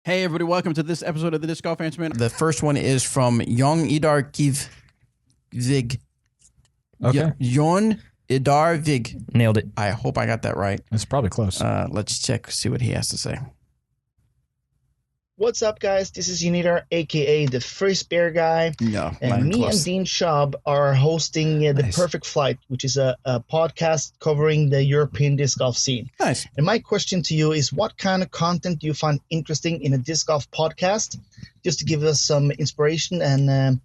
Hey everybody, welcome to this episode of the Disc Golf Answer Man. The first one is from Jon Idar Vig. Okay. Jon Idar Vig. Nailed it. I hope I got that right. That's probably close. Let's check, see what he has to say. What's up, guys? This is Unidar, aka the First Bear Guy. No, And me and Dean Schaub are hosting The Nice. Perfect Flight, which is a podcast covering the European disc golf scene. Nice. And my question to you is, what kind of content do you find interesting in a disc golf podcast? Just to give us some inspiration and,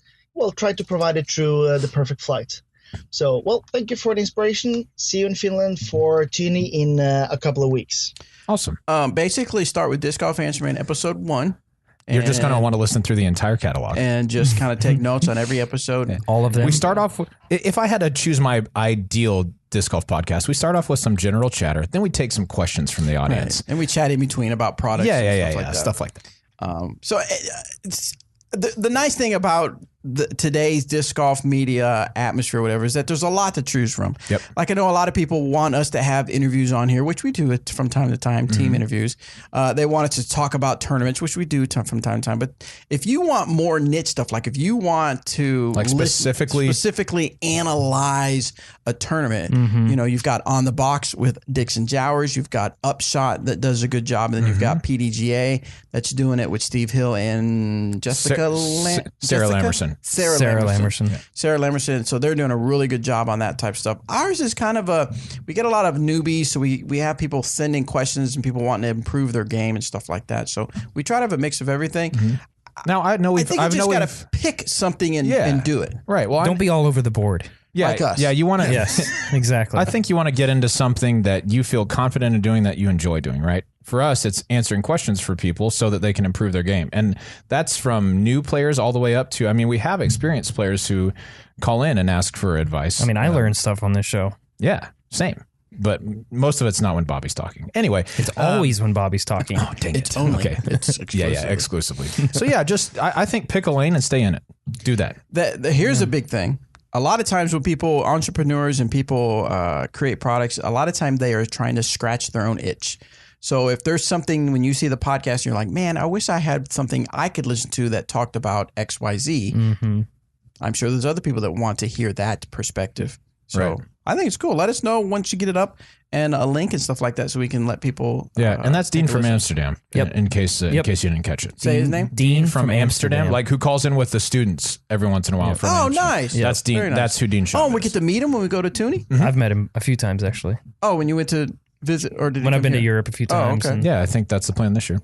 try to provide it through The Perfect Flight. So, thank you for the inspiration. See you in Finland for Tuni in a couple of weeks. Awesome. Basically, start with Disc Golf Answer Man episode 1. You're just going to want to listen through the entire catalog. And just kind of take notes on every episode. All of them. We start off with, if I had to choose my ideal disc golf podcast, we start off with some general chatter. Then we take some questions from the audience. Right. And we chat in between about products. Stuff like that. So it's, the nice thing about today's disc golf media atmosphere, or whatever, is that there's a lot to choose from. Yep. Like I know a lot of people want us to have interviews on here, which we do it from time to time, team interviews. They want us to talk about tournaments, which we do from time to time. But if you want more niche stuff, like if you want to Like specifically analyze a tournament, you know, you've got On the Box with Dixon Jowers, you've got Upshot that does a good job, and then you've got PDGA that's doing it with Steve Hill and Sarah Lamerson. Sarah Lamerson. Sarah Lamerson. So they're doing a really good job on that type of stuff. Ours is kind of we get a lot of newbies. So we have people sending questions and people wanting to improve their game and stuff like that. So we try to have a mix of everything. Now, I know I think you just got to pick something and do it. Right. Well, Don't be all over the board. yeah, like us. Yeah, you want to. Yes, exactly. I think you want to get into something that you feel confident in doing, that you enjoy doing, right? For us, it's answering questions for people so that they can improve their game. And that's from new players all the way up to, I mean, we have experienced players who call in and ask for advice. I mean, I learned stuff on this show. Yeah, same. But most of it's not when Bobby's talking. Anyway. It's always when Bobby's talking. Oh, dang It's it. only. Okay. It's exclusively. So yeah, just, I think pick a lane and stay in it. Do that. Here's a big thing. A lot of times when people, entrepreneurs and people create products, a lot of time they are trying to scratch their own itch. So if there's something, when you see the podcast, you're like, man, I wish I had something I could listen to that talked about X, Y, Z. I'm sure there's other people that want to hear that perspective. So Right. I think it's cool. Let us know once you get it up and a link and stuff like that so we can let people. Yeah, and that's Dean take a from listen. Amsterdam. Yep. In case you didn't catch it. Say his name? Dean from Amsterdam, like who calls in with the students every once in a while. From Oh, Amsterdam. nice. That's Dean. Very nice. That's who Dean Shaw Oh, and we is. get to meet him when we go to Toonie? I've met him a few times, actually. Oh, when you went to visit or did you When I've come been to here? Europe a few Oh, times. okay. and Yeah, I think that's the plan this year.